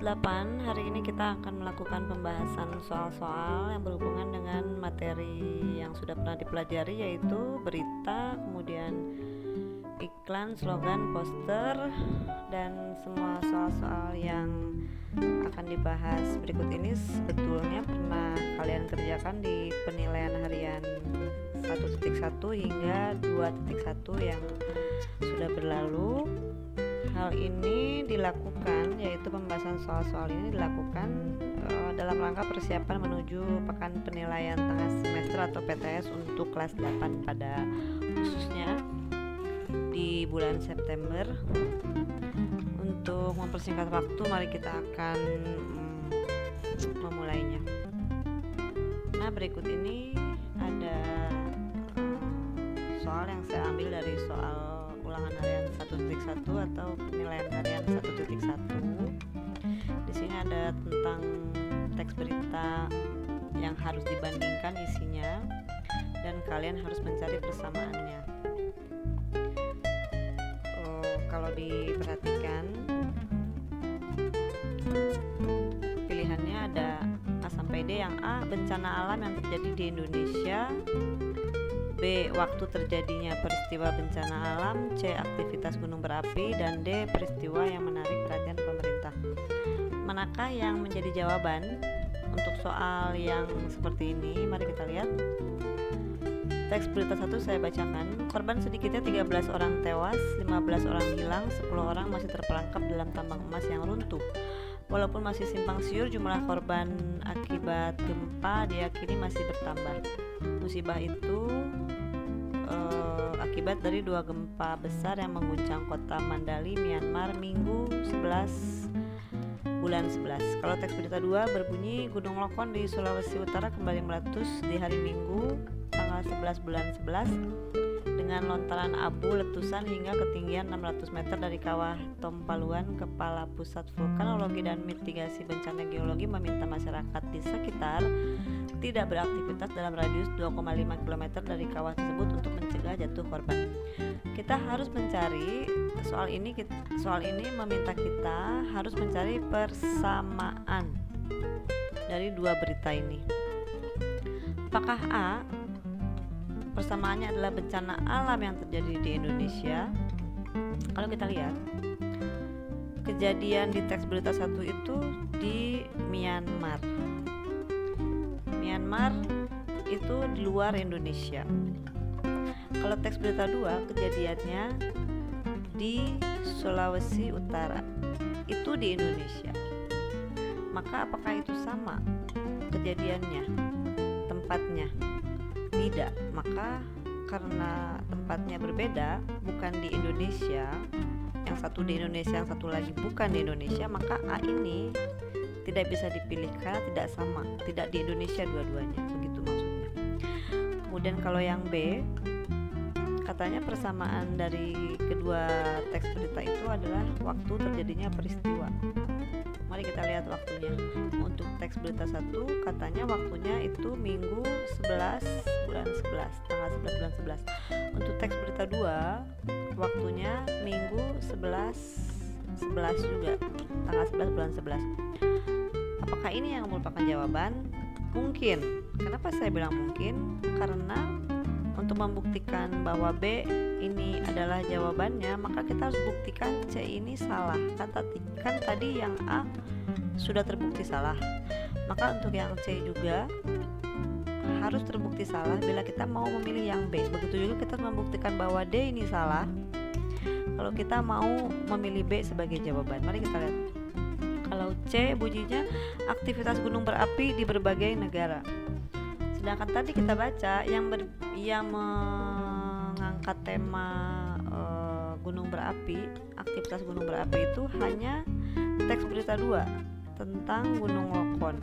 8, hari ini kita akan melakukan pembahasan soal-soal yang berhubungan dengan materi yang sudah pernah dipelajari, yaitu berita, kemudian iklan, slogan, poster, dan semua soal-soal yang akan dibahas berikut ini sebetulnya pernah kalian kerjakan di penilaian harian 1.1 hingga 2.1 yang sudah berlalu. Hal ini dilakukan, yaitu pembahasan soal-soal ini dilakukan dalam rangka persiapan menuju pekan penilaian tengah semester atau PTS untuk kelas 8 pada khususnya di bulan September. Untuk mempersingkat waktu, mari kita akan memulainya. Nah, berikut ini ada soal yang saya ambil dari soal ulangan harian 1.1 atau penilaian harian 1.1. Di sini ada tentang teks berita yang harus dibandingkan isinya dan kalian harus mencari persamaannya. Kalau diperhatikan, pilihannya ada A sampai D. Yang A, bencana alam yang terjadi di Indonesia. B, waktu terjadinya peristiwa bencana alam. C, aktivitas gunung berapi. Dan D, peristiwa yang menarik perhatian pemerintah. Manakah yang menjadi jawaban untuk soal yang seperti ini? Mari kita lihat. Teks berita 1 saya bacakan. Korban sedikitnya 13 orang tewas, 15 orang hilang, 10 orang masih terperangkap dalam tambang emas yang runtuh. Walaupun masih simpang siur, jumlah korban akibat gempa diyakini masih bertambah. Musibah itu akibat dari 2 gempa besar yang mengguncang kota Mandali, Myanmar, Minggu 11 bulan 11. Kalau teks berita 2 berbunyi, Gunung Lokon di Sulawesi Utara kembali meletus di hari Minggu tanggal 11 bulan 11 dengan lontaran abu letusan hingga ketinggian 600 meter dari kawah Tompaluan. Kepala Pusat Vulkanologi dan Mitigasi Bencana Geologi meminta masyarakat di sekitar tidak beraktivitas dalam radius 2,5 km dari kawah tersebut untuk mencegah jatuh korban. Kita harus mencari soal ini meminta kita harus mencari persamaan dari dua berita ini. Apakah A, persamaannya adalah bencana alam yang terjadi di Indonesia? Kalau kita lihat, kejadian di teks berita 1 itu di Myanmar. Myanmar itu di luar Indonesia. Kalau teks berita 2, kejadiannya di Sulawesi Utara, itu di Indonesia. Maka apakah itu sama kejadiannya, tempatnya? Tidak. Maka karena tempatnya berbeda, bukan di Indonesia, yang satu di Indonesia, yang satu lagi bukan di Indonesia, maka A ini tidak bisa dipilih karena tidak sama, tidak di Indonesia dua-duanya, begitu maksudnya. Kemudian kalau yang B, katanya persamaan dari kedua teks berita itu adalah waktu terjadinya peristiwa. Mari kita lihat waktunya. Untuk teks berita 1 katanya waktunya itu Minggu 11 bulan 11, tanggal 11 bulan 11. Untuk teks berita 2 waktunya Minggu 11 juga, tanggal 11 bulan 11. Apakah ini yang merupakan jawaban? Mungkin. Kenapa saya bilang mungkin? Karena untuk membuktikan bahwa B ini adalah jawabannya, maka kita harus buktikan C ini salah. Kan tadi yang A sudah terbukti salah. Maka untuk yang C juga harus terbukti salah bila kita mau memilih yang B. Begitu juga kita membuktikan bahwa D ini salah kalau kita mau memilih B sebagai jawaban. Mari kita lihat. Kalau C bunyinya aktivitas gunung berapi di berbagai negara. Sedangkan tadi kita baca yang mengangkat tema gunung berapi, aktivitas gunung berapi itu hanya teks berita 2 tentang Gunung Lokon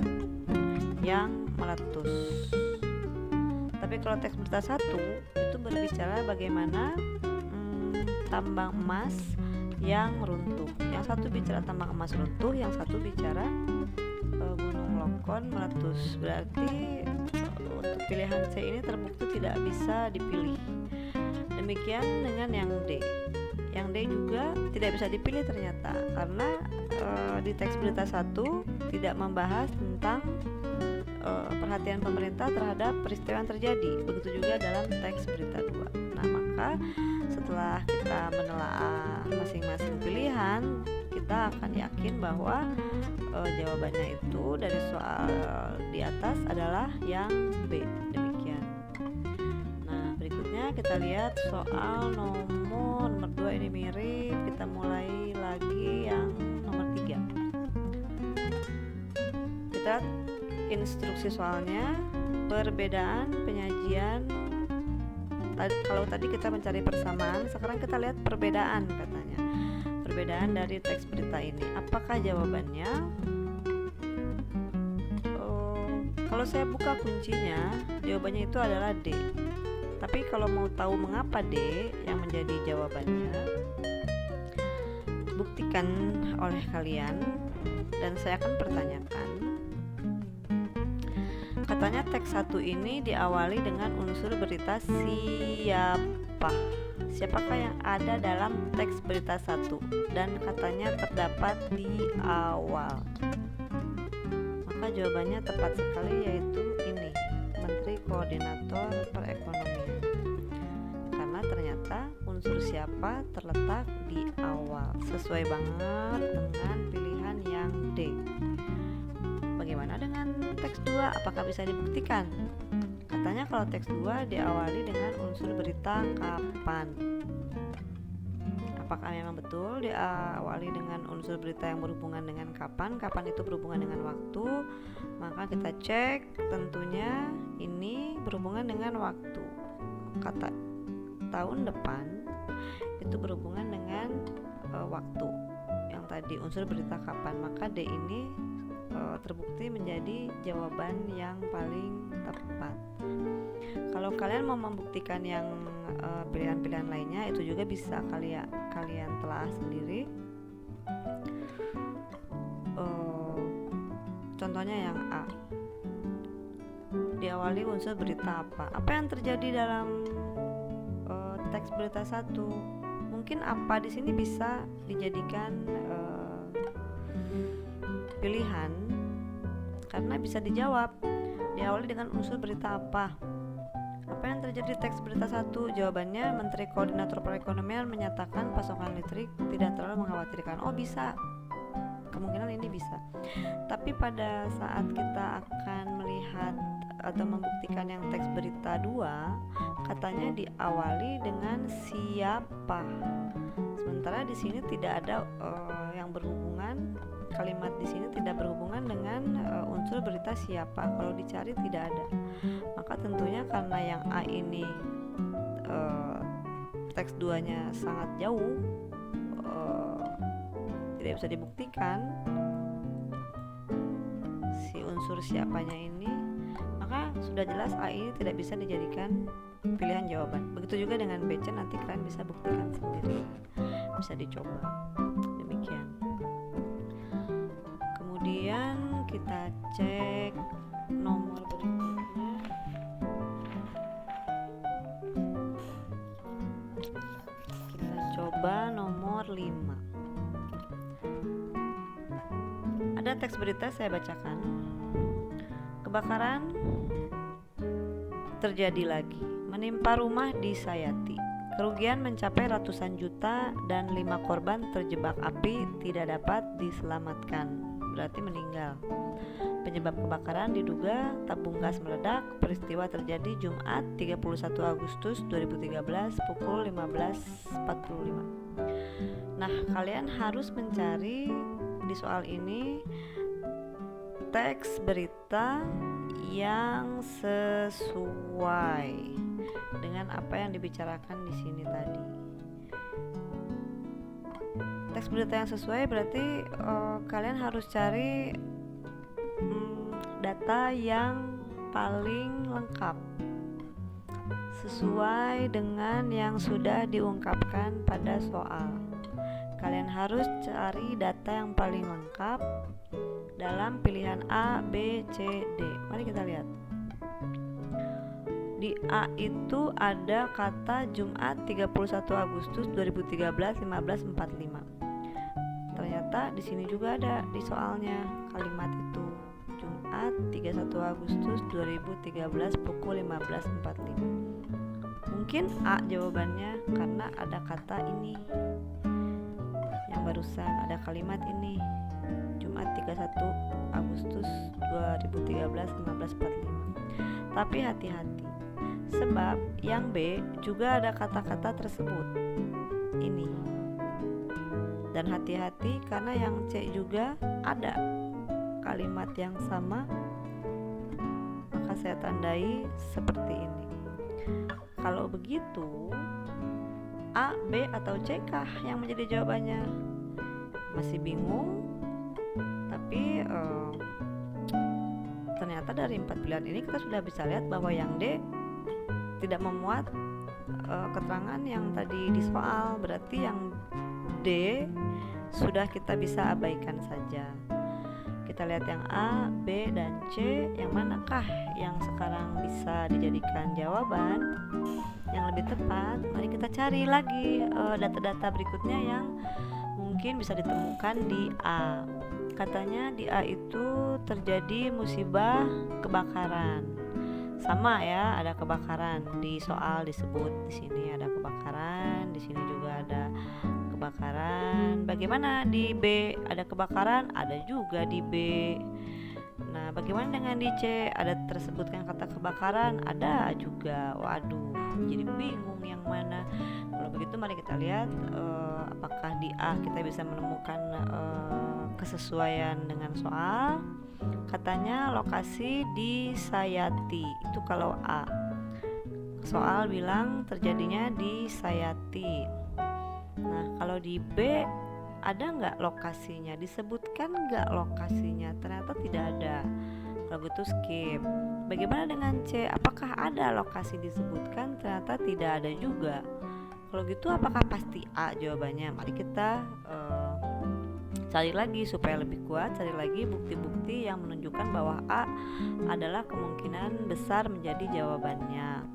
yang meletus. Tapi kalau teks berita 1 itu berbicara bagaimana tambang emas yang runtuh. Yang satu bicara tambang emas runtuh, yang satu bicara Gunung Lokon meletus. Berarti untuk pilihan C ini terbukti tidak bisa dipilih. Demikian dengan yang D. Yang D juga tidak bisa dipilih ternyata, karena di teks berita 1 tidak membahas tentang perhatian pemerintah terhadap peristiwa yang terjadi. Begitu juga dalam teks berita 2. Nah, maka setelah kita menelaah masing-masing pilihan, kita akan yakin bahwa jawabannya itu dari soal di atas adalah yang B. Demikian. Nah, berikutnya kita lihat soal nomor 2, ini mirip. Kita mulai lagi yang nomor 3. Kita instruksi soalnya, perbedaan penyajian. Kalau tadi kita mencari persamaan, sekarang kita lihat perbedaan katanya. Perbedaan dari teks berita ini. Apakah jawabannya? Kalau saya buka kuncinya, jawabannya itu adalah D. Tapi kalau mau tahu mengapa D yang menjadi jawabannya, buktikan oleh kalian dan saya akan pertanyakan. Katanya teks 1 ini diawali dengan unsur berita siapa. Siapakah yang ada dalam teks berita 1 dan katanya terdapat di awal. Maka jawabannya tepat sekali, yaitu ini, Menteri Koordinator Perekonomian. Karena ternyata unsur siapa terletak di awal. Sesuai banget dengan pilihan yang D. Bagaimana dengan teks 2? Apakah bisa dibuktikan? Katanya kalau teks 2 diawali dengan unsur berita kapan. Apakah memang betul diawali dengan unsur berita yang berhubungan dengan kapan? Kapan itu berhubungan dengan waktu. Maka kita cek, tentunya ini berhubungan dengan waktu. Kata tahun depan itu berhubungan dengan waktu. Yang tadi unsur berita kapan. Maka D ini terbukti menjadi jawaban yang paling tepat. Kalau kalian mau membuktikan yang pilihan-pilihan lainnya, itu juga bisa kalian telah sendiri. Contohnya yang A, diawali unsur berita apa? Apa yang terjadi dalam teks berita 1? Mungkin apa di sini bisa dijadikan pilihan karena bisa dijawab. Diawali dengan unsur berita apa? Apa yang terjadi di teks berita 1? Jawabannya, Menteri Koordinator Perekonomian menyatakan pasokan listrik tidak terlalu mengkhawatirkan. Oh, bisa. Kemungkinan ini bisa. Tapi pada saat kita akan melihat atau membuktikan yang teks berita 2, katanya diawali dengan siapa. Sementara di sini tidak ada yang berhubungan. Kalimat di sini tidak berhubungan dengan unsur berita siapa. Kalau dicari tidak ada. Maka tentunya karena yang A ini teks 2-nya sangat jauh, tidak bisa dibuktikan si unsur siapanya ini, maka sudah jelas A ini tidak bisa dijadikan pilihan jawaban. Begitu juga dengan BC, nanti kalian bisa buktikan sendiri, bisa dicoba. Demikian. Kemudian kita cek nomor berikutnya. Kita coba nomor 5. Ada teks berita, saya bacakan. Kebakaran terjadi lagi, menimpa rumah di Sayati. Kerugian mencapai ratusan juta dan 5 korban terjebak api tidak dapat diselamatkan. Berarti meninggal. Penyebab kebakaran diduga tabung gas meledak. Peristiwa terjadi Jumat 31 Agustus 2013 pukul 15.45. Nah, kalian harus mencari di soal ini teks berita yang sesuai dengan apa yang dibicarakan di sini tadi. Teks berita yang sesuai berarti kalian harus cari data yang paling lengkap sesuai dengan yang sudah diungkapkan pada soal. Kalian harus cari data yang paling lengkap dalam pilihan A, B, C, D. Mari kita lihat. Di A itu ada kata Jumat 31 Agustus 2013 15.45. Ternyata di sini juga ada di soalnya kalimat itu. Jumat 31 Agustus 2013 pukul 15.45. Mungkin A jawabannya karena ada kata ini. Yang barusan ada kalimat ini. Jumat 31 Agustus 2013 15.45. Tapi hati-hati. Sebab yang B juga ada kata-kata tersebut ini. Dan hati-hati karena yang C juga ada kalimat yang sama, maka saya tandai seperti ini. Kalau begitu, A, B, atau C kah yang menjadi jawabannya? Masih bingung? Tapi ternyata dari 4 pilihan ini kita sudah bisa lihat bahwa yang D tidak memuat keterangan yang tadi di soal. Berarti yang D sudah kita bisa abaikan saja. Kita lihat yang A, B, dan C, yang manakah yang sekarang bisa dijadikan jawaban yang lebih tepat. Mari kita cari lagi data-data berikutnya yang mungkin bisa ditemukan di A. Katanya di A itu terjadi musibah kebakaran. Sama ya, ada kebakaran di soal disebut. Di sini ada kebakaran, di sini juga ada kebakaran. Bagaimana di B? Ada kebakaran, ada juga di B. Nah, bagaimana dengan di C? Ada tersebutkan kata kebakaran, ada juga. Waduh, jadi bingung yang mana. Kalau begitu mari kita lihat apakah di A kita bisa menemukan kesesuaian dengan soal. Katanya lokasi di Sayati. Itu kalau A. Soal bilang terjadinya di Sayati. Nah, kalau di B ada nggak lokasinya? Disebutkan nggak lokasinya? Ternyata tidak ada. Kalau begitu skip. Bagaimana dengan C? Apakah ada lokasi disebutkan? Ternyata tidak ada juga. Kalau gitu apakah pasti A jawabannya? Mari kita cari lagi supaya lebih kuat. Cari lagi bukti-bukti yang menunjukkan bahwa A adalah kemungkinan besar menjadi jawabannya.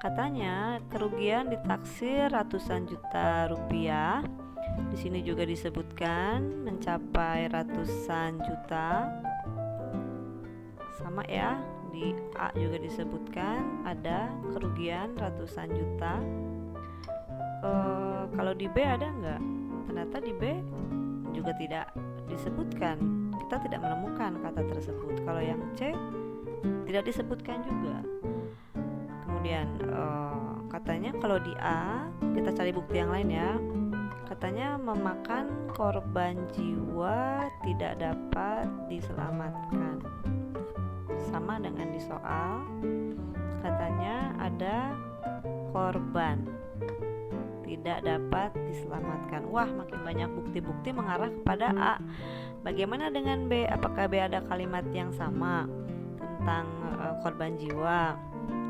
Katanya kerugian ditaksir ratusan juta rupiah. Di sini juga disebutkan mencapai ratusan juta. Sama ya, di A juga disebutkan ada kerugian ratusan juta. Kalau di B ada nggak? Ternyata di B juga tidak disebutkan. Kita tidak menemukan kata tersebut. Kalau yang C tidak disebutkan juga. Kemudian katanya kalau di A, kita cari bukti yang lain ya. Katanya memakan korban jiwa tidak dapat diselamatkan. Sama dengan di soal. Katanya ada korban tidak dapat diselamatkan. Wah, makin banyak bukti-bukti mengarah kepada A. Bagaimana dengan B? Apakah B ada kalimat yang sama tentang korban jiwa?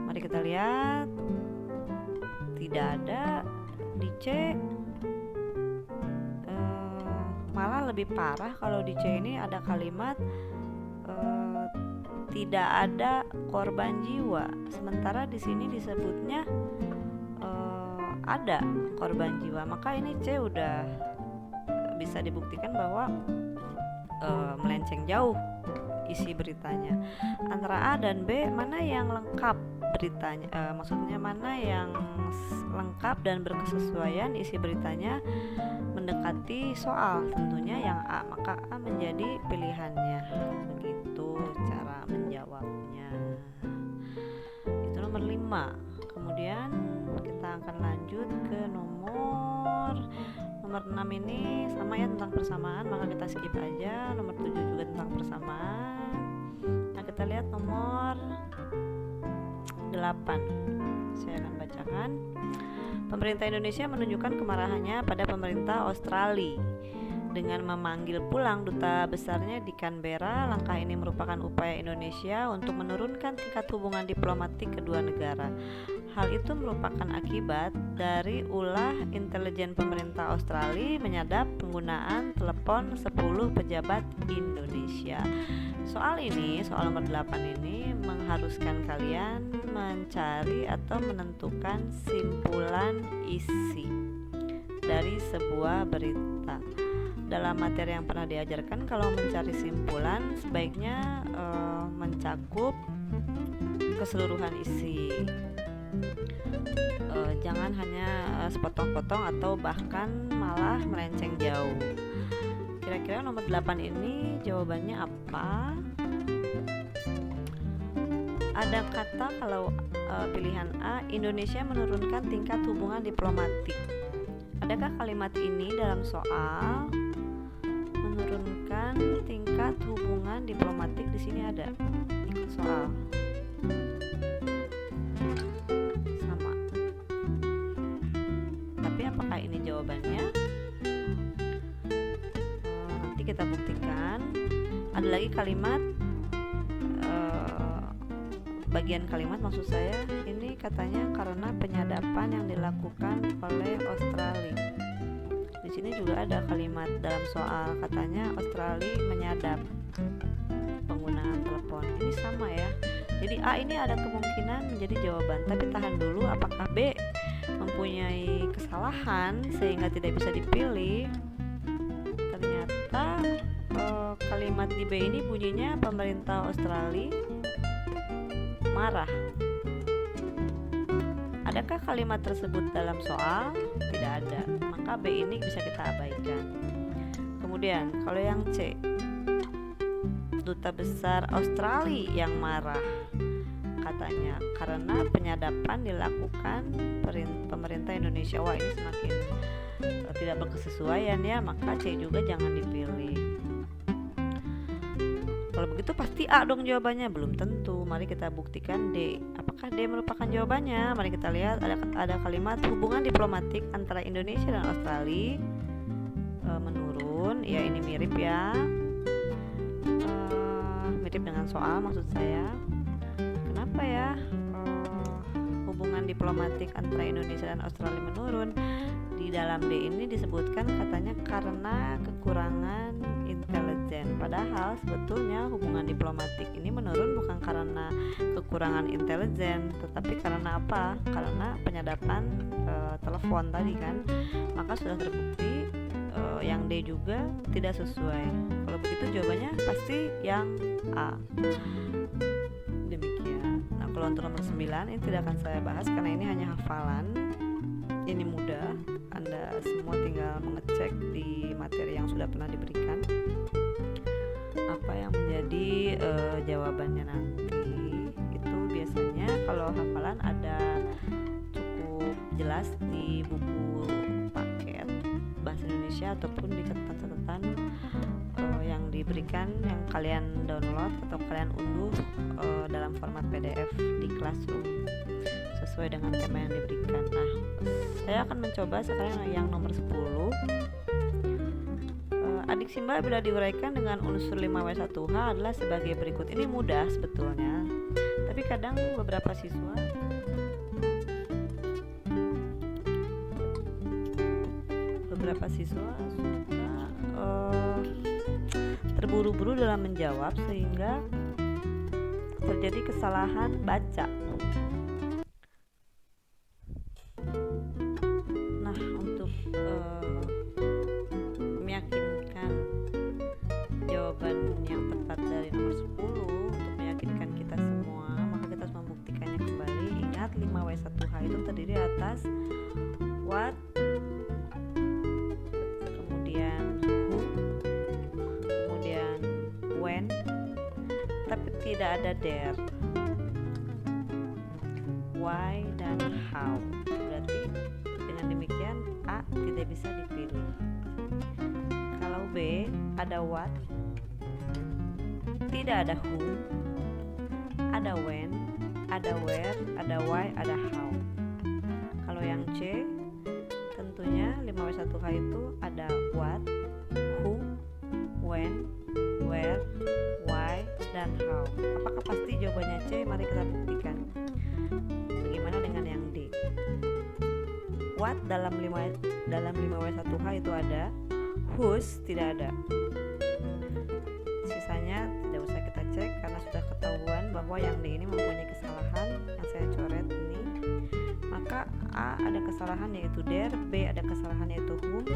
Mari kita lihat. Tidak ada. Di C malah lebih parah. Kalau di C ini ada kalimat tidak ada korban jiwa. Sementara di sini disebutnya ada korban jiwa. Maka ini C udah bisa dibuktikan bahwa melenceng jauh isi beritanya. Antara A dan B mana yang lengkap beritanya? Maksudnya mana yang lengkap dan berkesesuaian isi beritanya mendekati soal? Tentunya yang A, maka A menjadi pilihannya. Begitu cara menjawabnya. Itu nomor 5. Kemudian kita akan lanjut ke nomor 6 ini sama ya, tentang persamaan, maka kita skip aja. Nomor 7 juga tentang persamaan. Nah, kita lihat nomor 8. Saya akan bacakan. Pemerintah Indonesia menunjukkan kemarahannya pada pemerintah Australia dengan memanggil pulang duta besarnya di Canberra. Langkah ini merupakan upaya Indonesia untuk menurunkan tingkat hubungan diplomatik kedua negara. Hal itu merupakan akibat dari ulah intelijen pemerintah Australia menyadap penggunaan telepon 10 pejabat Indonesia. Soal nomor 8 ini mengharuskan kalian mencari atau menentukan simpulan isi dari sebuah berita. Dalam materi yang pernah diajarkan, kalau mencari simpulan sebaiknya mencakup keseluruhan isi. Jangan hanya sepotong-potong atau bahkan malah melenceng jauh. Kira-kira nomor 8 ini jawabannya apa? Ada kata kalau pilihan A, Indonesia menurunkan tingkat hubungan diplomatik. Adakah kalimat ini dalam soal menurunkan tingkat hubungan diplomatik? Di sini ada ikut soal. Sama. Tapi apakah ini jawabannya? Nanti kita buktikan. Ada lagi kalimat, bagian kalimat maksud saya ini katanya karena penyadapan yang dilakukan oleh Australia. Di sini juga ada kalimat dalam soal, katanya Australia menyadap penggunaan telepon. Ini sama ya. Jadi A ini ada kemungkinan menjadi jawaban, tapi tahan dulu, apakah B mempunyai kesalahan sehingga tidak bisa dipilih? Ternyata kalimat di B ini bunyinya pemerintah Australia marah. Adakah kalimat tersebut dalam soal? Tidak ada. Maka B ini bisa kita abaikan. Kemudian kalau yang C, Duta Besar Australia yang marah, katanya karena penyadapan dilakukan pemerintah Indonesia. Wah, ini semakin tidak berkesesuaian ya, maka C juga jangan dipilih. Kalau begitu pasti A dong jawabannya. Belum tentu. Mari kita buktikan D. Apakah D merupakan jawabannya? Mari kita lihat, ada kalimat hubungan diplomatik antara Indonesia dan Australia menurun. Ya, ini mirip ya, mirip dengan soal maksud saya. Kenapa ya hubungan diplomatik antara Indonesia dan Australia menurun? Di dalam D ini disebutkan katanya karena kekurangan intelijen. Padahal sebetulnya hubungan diplomatik ini menurun bukan karena kekurangan intelijen, tetapi karena apa? Karena penyadapan telepon tadi kan. Maka sudah terbukti yang D juga tidak sesuai. Kalau begitu jawabannya pasti yang A. Demikian. Nah, kalau untuk nomor 9 ini tidak akan saya bahas karena ini hanya hafalan. Ini mudah. Anda semua tinggal mengecek di materi yang sudah pernah diberikan apa yang menjadi jawabannya nanti. Itu biasanya kalau hafalan ada cukup jelas di buku paket bahasa Indonesia ataupun di catatan-catatan yang diberikan, yang kalian download atau kalian unduh dalam format PDF di Classroom sesuai dengan tema yang diberikan. Nah, saya akan mencoba sekarang yang nomor 10. Adik Simba bila diuraikan dengan unsur 5W1H adalah sebagai berikut. Ini mudah sebetulnya, tapi kadang beberapa siswa suka terburu-buru dalam menjawab sehingga terjadi kesalahan baca. Nah, untuk meyakinkan jawaban yang tepat dari nomor 10, untuk meyakinkan kita semua, maka kita harus membuktikannya kembali. Ingat 5W1H itu terdiri atas what, kemudian who, kemudian when, tapi tidak ada there, why dan how. Berarti dengan demikian A tidak bisa dipilih. Kalau B ada what, tidak ada who, ada when, ada where, ada why, ada how. Kalau yang C tentunya 5W1H itu ada what, who, when, where, why, dan how. Apakah pasti jawabannya C? Mari kita buktikan. Bagaimana dengan yang D? what dalam 5W1H itu ada, whose tidak ada. Sisanya tidak usah kita cek karena sudah ketahuan bahwa yang D ini mempunyai kesalahan yang saya coret ini. Maka A ada kesalahan yaitu there, B ada kesalahan yaitu whom,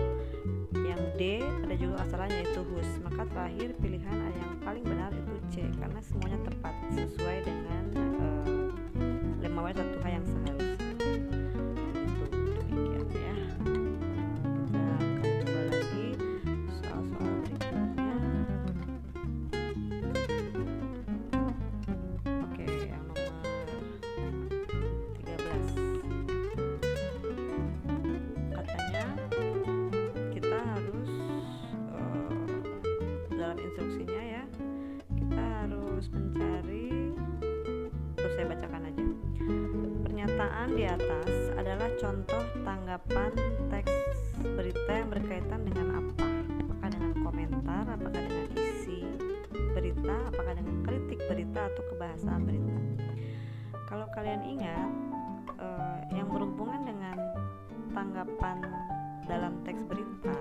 yang D ada juga kesalahan yaitu whose. Maka terakhir pilihan yang paling benar itu C karena semuanya tepat sesuai dengan 5W1H yang seharusnya. Itu demikian ya. Kita akan coba lagi soal-soal berikutnya. Oke, yang nomor 13. Katanya kita harus dalam instruksinya ya, kita harus mencari, terus saya bacakan aja. Pernyataan di atas adalah contoh tanggapan teks berita yang berkaitan dengan apa? Apakah dengan komentar, apakah dengan isi berita, apakah dengan kritik berita atau kebahasaan berita. Kalau kalian ingat, yang berhubungan dengan tanggapan dalam teks berita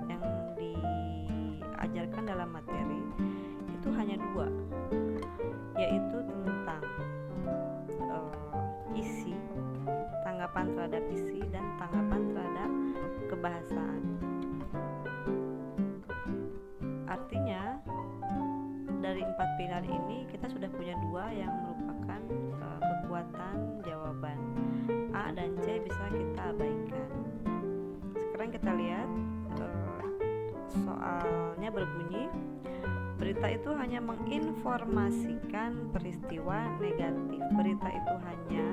yang diajarkan dalam materi itu hanya dua, yaitu tentang isi, tanggapan terhadap isi, dan tanggapan terhadap kebahasaan. Artinya dari 4 pilihan ini kita sudah punya 2 yang merupakan kekuatan jawaban. A dan C bisa kita abaikan. Sekarang kita lihat soalnya berbunyi, berita itu hanya menginformasikan peristiwa negatif. Berita itu hanya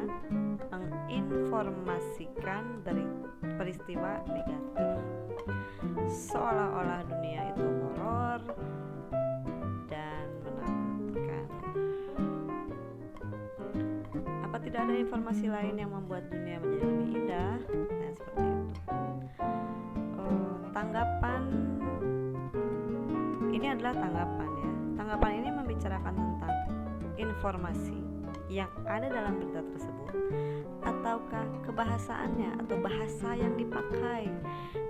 menginformasikan peristiwa negatif. Seolah-olah dunia itu horor dan menakutkan. Apa tidak ada informasi lain yang membuat dunia menjadi lebih indah? Nah, seperti itu. Tanggapan ini adalah tanggapan ya. Tanggapan ini membicarakan tentang informasi yang ada dalam berita tersebut ataukah kebahasaannya atau bahasa yang dipakai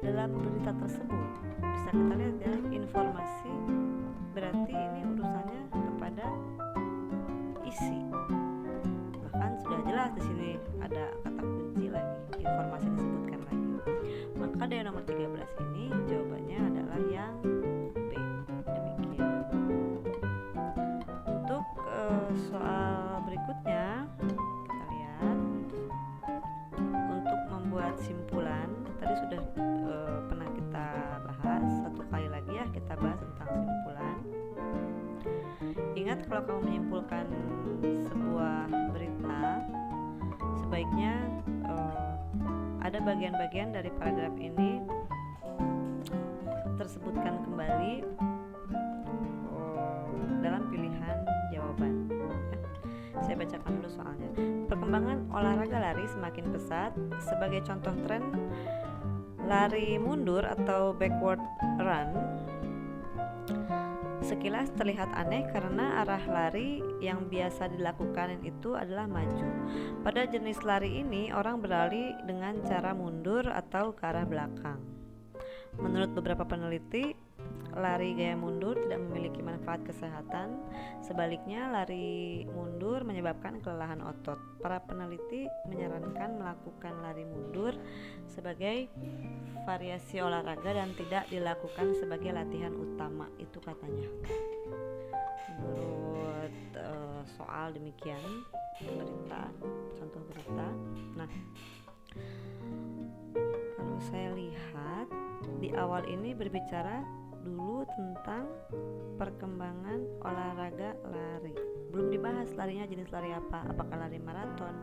dalam berita tersebut. Bisa kita lihat ya, informasi berarti ini urusannya kepada isi. Bahkan sudah jelas di sini ada kata kunci lagi, informasi disebutkan lagi. Maka dari nomor 13 ini jawabannya adalah yang B. Demikian. Untuk soal berikutnya kita lihat, untuk membuat simpulan tadi sudah pernah kita bahas, satu kali lagi ya kita bahas tentang simpulan. Ingat, kalau kamu menyimpulkan sebuah berita, sebaiknya ada bagian-bagian dari paragraf ini tersebutkan kembali dalam pilihan jawaban. Saya bacakan dulu soalnya. Perkembangan olahraga lari semakin pesat. Sebagai contoh tren lari mundur atau backward run, sekilas terlihat aneh karena arah lari yang biasa dilakukan itu adalah maju. Pada jenis lari ini, orang berlari dengan cara mundur atau ke arah belakang. Menurut beberapa peneliti, lari gaya mundur tidak memiliki manfaat kesehatan. Sebaliknya, lari mundur menyebabkan kelelahan otot. Para peneliti menyarankan melakukan lari mundur sebagai variasi olahraga dan tidak dilakukan sebagai latihan utama, itu katanya. Menurut soal demikian, berita, contoh berita. Nah, kalau saya lihat di awal ini berbicara dulu tentang perkembangan olahraga lari. Belum dibahas larinya jenis lari apa, apakah lari maraton,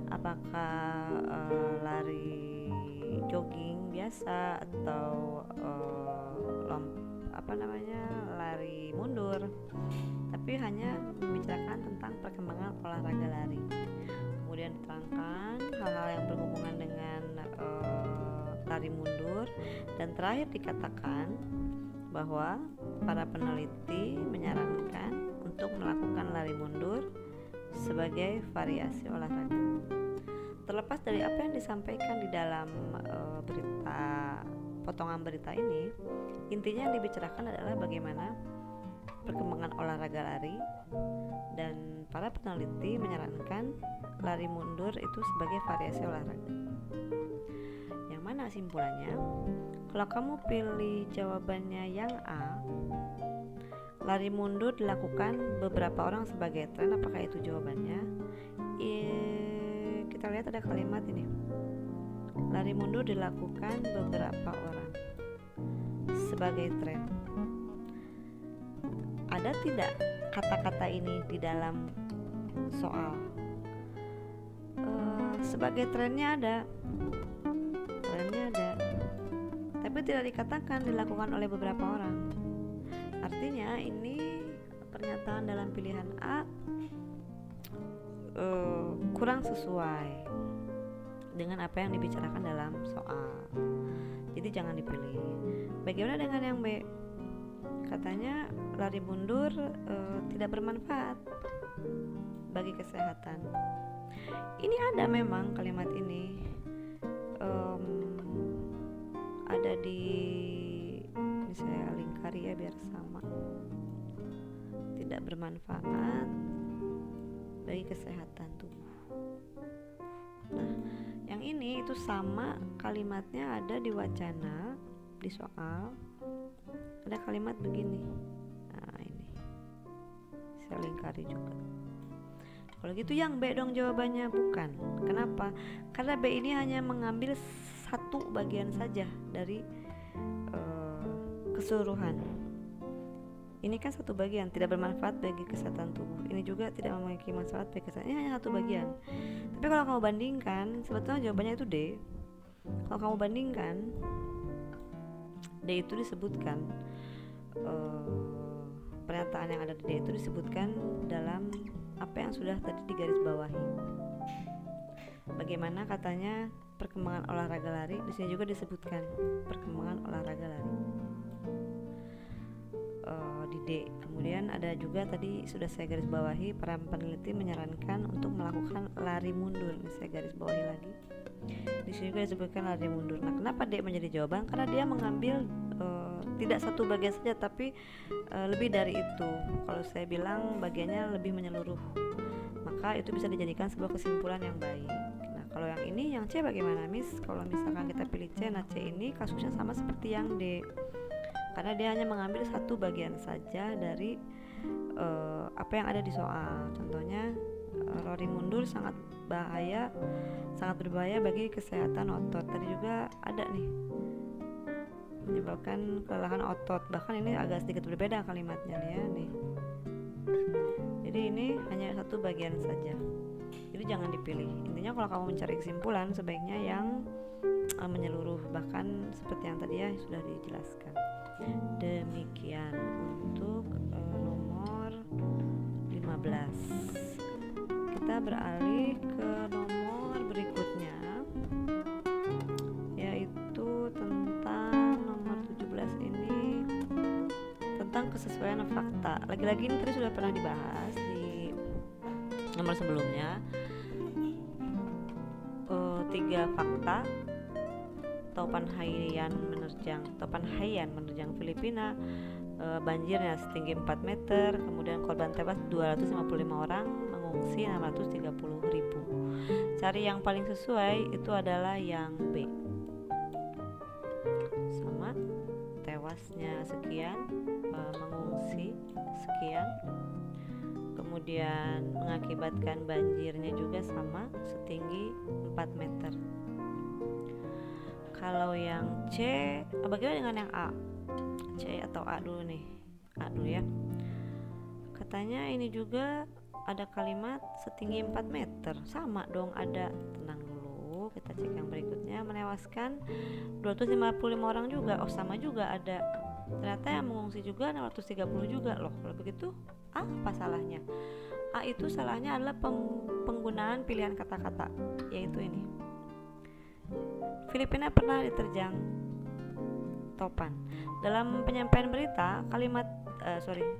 apakah lari jogging biasa atau lari mundur. Tapi hanya membicarakan tentang perkembangan olahraga lari. Kemudian diterangkan hal-hal yang berhubungan dengan lari mundur, dan terakhir dikatakan bahwa para peneliti menyarankan untuk melakukan lari mundur sebagai variasi olahraga. terlepas dari apa yang disampaikan di dalam potongan berita ini, intinya yang dibicarakan adalah bagaimana perkembangan olahraga lari, dan para peneliti menyarankan lari mundur itu sebagai variasi olahraga. Yang mana simpulannya? Kalau kamu pilih jawabannya yang A, lari mundur dilakukan beberapa orang sebagai tren. Apakah itu jawabannya? Kita lihat ada kalimat ini. Lari mundur dilakukan beberapa orang sebagai tren. Ada tidak kata-kata ini di dalam soal? Sebagai trennya ada, tapi tidak dikatakan dilakukan oleh beberapa orang. Artinya ini pernyataan dalam pilihan A kurang sesuai dengan apa yang dibicarakan dalam soal. Jadi jangan dipilih. Bagaimana dengan yang B? Katanya lari mundur tidak bermanfaat bagi kesehatan. Ini ada memang kalimat ini, ada di, ini saya lingkari ya biar sama. Tidak bermanfaat bagi kesehatan tubuh. Nah, yang ini itu sama kalimatnya ada di wacana, di soal. Ada kalimat begini. Nah, ini saya lingkari juga. Kalau gitu yang B dong jawabannya. Bukan. Kenapa? Karena B ini hanya mengambil satu bagian saja dari keseluruhan. Ini kan satu bagian, tidak bermanfaat bagi kesehatan tubuh. Ini juga tidak memiliki manfaat bagi kesehatan. Ini hanya satu bagian. Tapi kalau kamu bandingkan, sebetulnya jawabannya itu D. Kalau kamu bandingkan, D itu disebutkan, pernyataan yang ada di D itu disebutkan dalam apa yang sudah tadi digarisbawahi. Bagaimana katanya perkembangan olahraga lari, di sini juga disebutkan perkembangan olahraga lari di D. Kemudian ada juga tadi sudah saya garis bawahi, para peneliti menyarankan untuk melakukan lari mundur. Ini saya garis bawahi lagi. Di sini juga disebutkan lari mundur. Nah, kenapa D menjadi jawaban? Karena dia mengambil tidak satu bagian saja, tapi lebih dari itu. Kalau saya bilang bagiannya lebih menyeluruh, maka itu bisa dijadikan sebuah kesimpulan yang baik. Nah, kalau yang ini, yang C bagaimana, Miss? Kalau misalkan kita pilih C, nah C ini kasusnya sama seperti yang D, karena dia hanya mengambil satu bagian saja dari apa yang ada di soal. Contohnya lari mundur sangat berbahaya bagi kesehatan otot. Tadi juga ada nih, menyebabkan kelelahan otot. Bahkan ini agak sedikit berbeda kalimatnya ya nih. Jadi ini hanya satu bagian saja. Jadi jangan dipilih. Intinya kalau kamu mencari kesimpulan, sebaiknya yang menyeluruh, bahkan seperti yang tadi ya sudah dijelaskan. Demikian untuk nomor 15. Kita beralih ke nomor berikutnya, yaitu tentang nomor 17 ini, tentang kesesuaian fakta. Lagi-lagi ini tadi sudah pernah dibahas di nomor sebelumnya. 3 fakta. Topan Haiyan menerjang Filipina, banjirnya setinggi 4 meter, kemudian korban tewas 255 orang, mengungsi 630.000. Cari yang paling sesuai, itu adalah yang B. Sama, tewasnya sekian, mengungsi sekian, kemudian mengakibatkan banjirnya juga sama, setinggi 4 meter. Kalau yang C, bagaimana dengan yang A? C atau A dulu nih? A dulu ya. Katanya ini juga ada kalimat setinggi 4 meter. Sama dong, ada. Tenang dulu, kita cek yang berikutnya. Menewaskan 255 orang juga. Oh, sama juga ada. Ternyata yang mengungsi juga 630 juga loh. Kalau begitu, apa salahnya? A itu salahnya adalah penggunaan pilihan kata-kata, yaitu ini. Filipina pernah diterjang topan. Dalam penyampaian berita,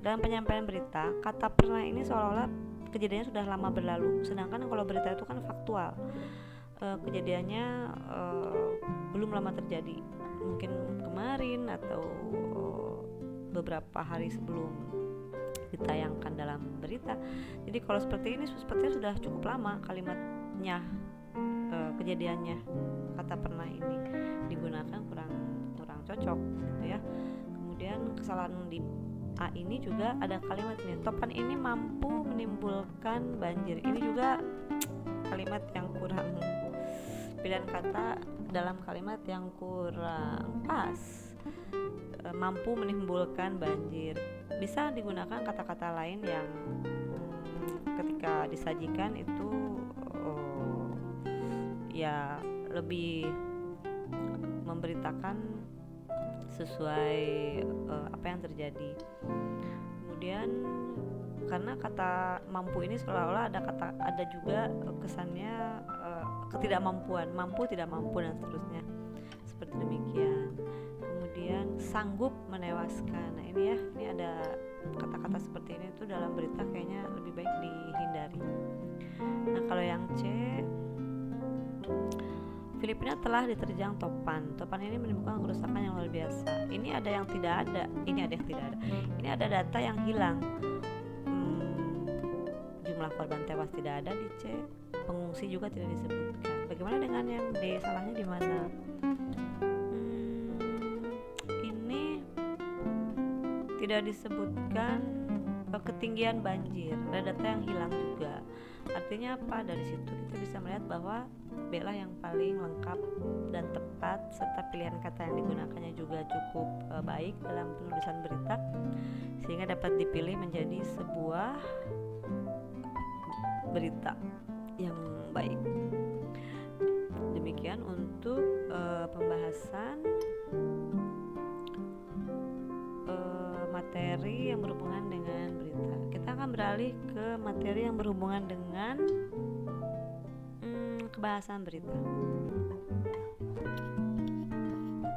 dalam penyampaian berita, kata pernah ini seolah-olah kejadiannya sudah lama berlalu. Sedangkan kalau berita itu kan faktual. kejadiannya belum lama terjadi, mungkin kemarin atau beberapa hari sebelum ditayangkan dalam berita. Jadi kalau seperti ini sepertinya sudah cukup lama kalimatnya, kejadiannya, kata pernah ini digunakan kurang cocok gitu ya. Kemudian kesalahan di A ini juga ada kalimat ini, topan ini mampu menimbulkan banjir. Ini juga kalimat yang kurang, pilihan kata dalam kalimat yang kurang pas. Mampu menimbulkan banjir, bisa digunakan kata-kata lain yang ketika disajikan itu ya lebih memberitakan sesuai apa yang terjadi. Kemudian karena kata mampu ini seolah-olah ada juga kesannya ketidakmampuan, mampu tidak mampu dan seterusnya, seperti demikian. Kemudian sanggup menewaskan. Nah ini ada kata-kata seperti ini tuh dalam berita kayaknya lebih baik dihindari. Nah kalau yang C, Filipina telah diterjang topan. Topan ini menimbulkan kerusakan yang luar biasa. Ini ada yang tidak ada. Ini ada data yang hilang. Jumlah korban tewas tidak ada di C. Pengungsi juga tidak disebutkan. Bagaimana dengan yang D? Salahnya di mana? Ini tidak disebutkan ketinggian banjir. Ada data yang hilang juga. Artinya apa? Dari situ kita bisa melihat bahwa B lah yang paling lengkap dan tepat, serta pilihan kata yang digunakannya juga cukup baik dalam penulisan berita, sehingga dapat dipilih menjadi sebuah berita yang baik. Demikian untuk pembahasan materi yang berhubungan dengan berita. Kita akan beralih ke materi yang berhubungan dengan kebahasan berita.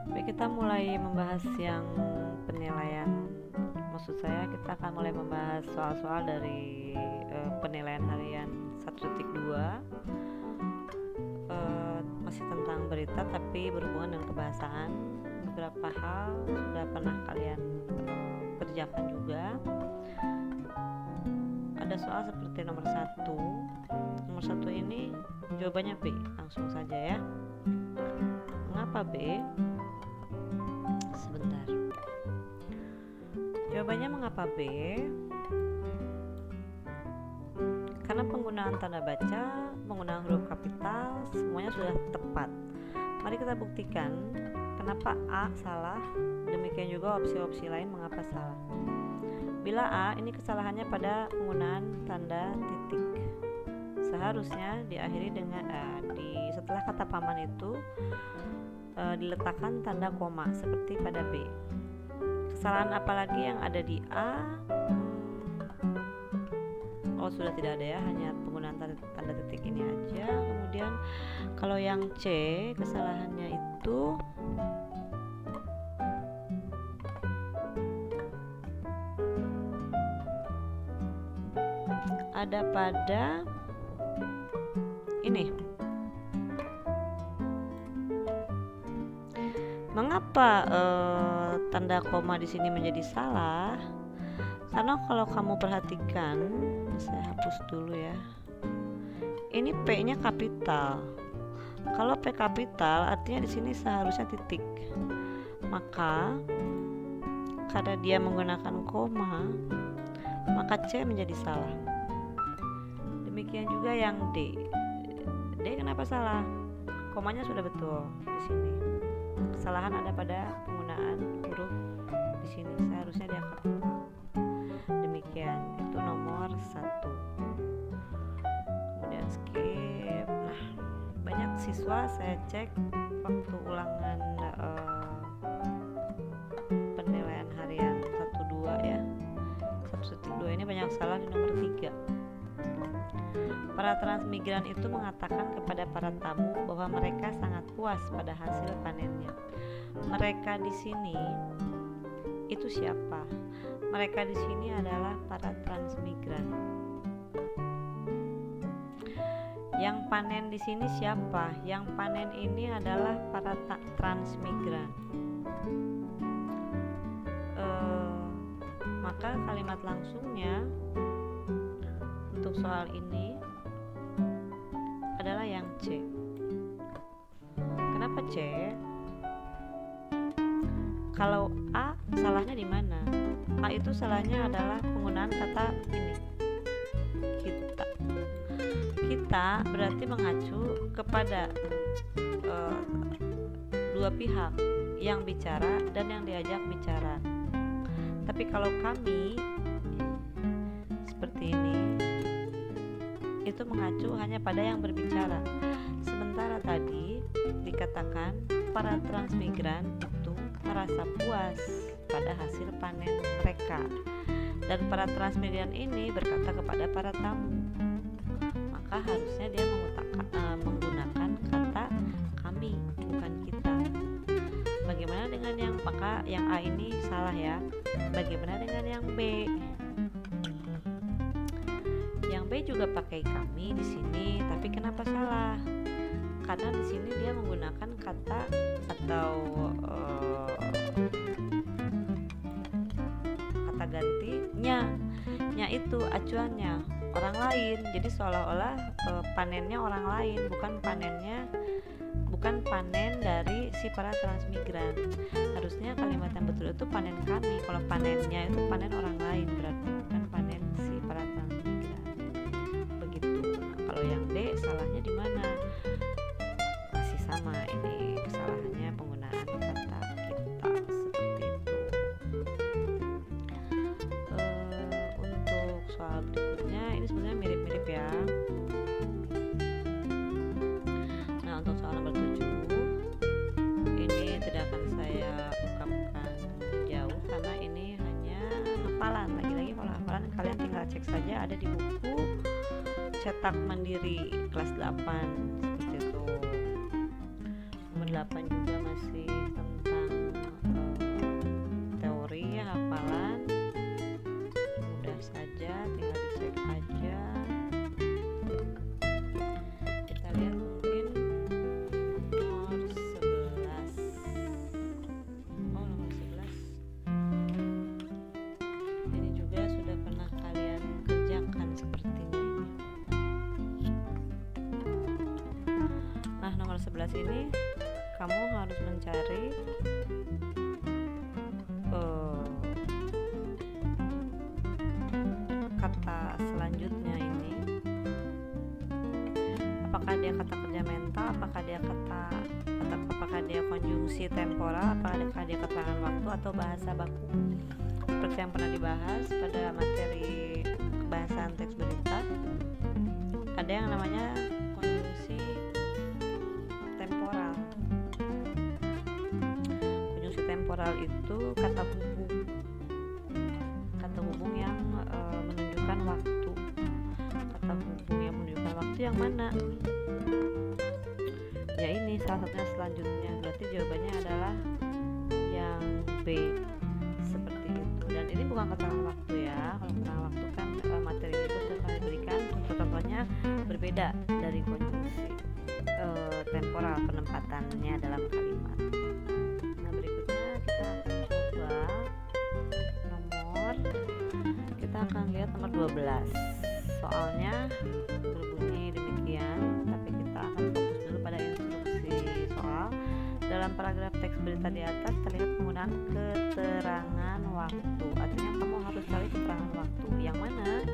Baik, kita mulai membahas yang penilaian. Maksud saya kita akan mulai membahas soal-soal dari penilaian harian 1.2, masih tentang berita tapi berhubungan dengan kebahasaan. Beberapa hal sudah pernah kalian kerjakan juga. Ada soal seperti nomor 1. Nomor 1 ini jawabannya B, langsung saja ya. Mengapa B? Sebentar. Jawabannya mengapa B? Karena penggunaan tanda baca, penggunaan huruf kapital, semuanya sudah tepat. Mari kita buktikan kenapa A salah, demikian juga opsi-opsi lain mengapa salah. Bila A ini kesalahannya pada penggunaan tanda titik, seharusnya diakhiri dengan setelah kata paman itu diletakkan tanda koma seperti pada B. Kesalahan apalagi yang ada di A? Sudah tidak ada ya, hanya penggunaan tanda titik ini aja. Kemudian kalau yang C, kesalahannya itu ada pada ini. Mengapa tanda koma di sini menjadi salah? Karena kalau kamu perhatikan, saya hapus dulu ya. Ini P-nya kapital. Kalau P kapital, artinya di sini seharusnya titik. Maka karena dia menggunakan koma, maka C menjadi salah. Demikian juga yang D. D kenapa salah? Komanya sudah betul di sini. Kesalahan ada pada penggunaan huruf di sini. Seharusnya dia kapital. Demikian, itu nomor 1. Kemudian skip. Nah, banyak siswa saya cek waktu ulangan penilaian harian 1.2 ya. 1.2 ini banyak salah di nomor 3. Para transmigran itu mengatakan kepada para tamu bahwa mereka sangat puas pada hasil panennya. Mereka di sini itu siapa? Mereka di sini adalah para transmigran. Yang panen di sini siapa? Yang panen ini adalah para transmigran. Maka kalimat langsungnya untuk soal ini adalah yang C. Kenapa C? Kalau A salahnya di mana? A itu salahnya adalah penggunaan kata ini, kita. Kita berarti mengacu kepada dua pihak, yang bicara dan yang diajak bicara. Tapi kalau kami seperti ini, itu mengacu hanya pada yang berbicara. Sementara tadi dikatakan para transmigran itu merasa puas pada hasil panen mereka, dan para transmigran ini berkata kepada para tamu, maka harusnya dia menggunakan kata kami, bukan kita. Bagaimana dengan yang, maka yang A ini salah ya. Bagaimana dengan yang B? Yang B juga pakai kami di sini, tapi kenapa salah? Karena di sini dia menggunakan kata atau kata gantinya. Nya itu acuannya orang lain. Jadi seolah-olah panennya orang lain, bukan panen dari si para transmigran. Harusnya kalimat yang betul itu panen kami. Kalau panennya itu panen orang lain, berarti bukan panen si para transmigran. Begitu. Nah, kalau yang D salahnya di mana? Masih sama, ini kesalahannya penggunaan kata kita seperti itu. Untuk soal berikutnya ini sebenarnya mirip-mirip ya. Nah, untuk soal nomor 7 ini tidak akan saya ungkapkan jauh karena ini hanya hafalan. Lagi-lagi kalau hafalan kalian tinggal cek saja, ada di buku cetak mandiri kelas 8 seperti itu. Nomor 8 juga masih tentang teori ya, hafalan. Mudah saja, tinggal dicek aja. Kita lihat mungkin nomor 11. Oh, nomor 11 ini juga sudah pernah kalian kerjakan sepertinya ini. Nah, nomor 11 ini kamu harus mencari kata selanjutnya ini. Apakah dia kata kerja mental, apakah dia konjungsi temporal, apakah dia keterangan waktu atau bahasa baku. Seperti yang pernah dibahas pada materi kebahasan teks berita, ada yang namanya konjungsi temporal. Konjungsi temporal itu kata hubung yang menunjukkan waktu. Kata hubung yang menunjukkan waktu yang mana? Ya ini salah satunya selanjutnya. Berarti jawabannya adalah yang B, seperti itu. Dan ini bukan keterangan waktu ya. Kalau keterangan waktu kan materi itu sudah kami berikan, contoh-contohnya berbeda dari konjungsi temporal, penempatannya dalam kalimat. Nah, berikutnya kita akan coba kita akan lihat nomor 12. Soalnya berbunyi demikian, tapi kita akan fokus dulu pada instruksi soal. Dalam paragraf teks berita di atas terlihat penggunaan keterangan waktu. Artinya kamu harus cari keterangan waktu. Yang mana?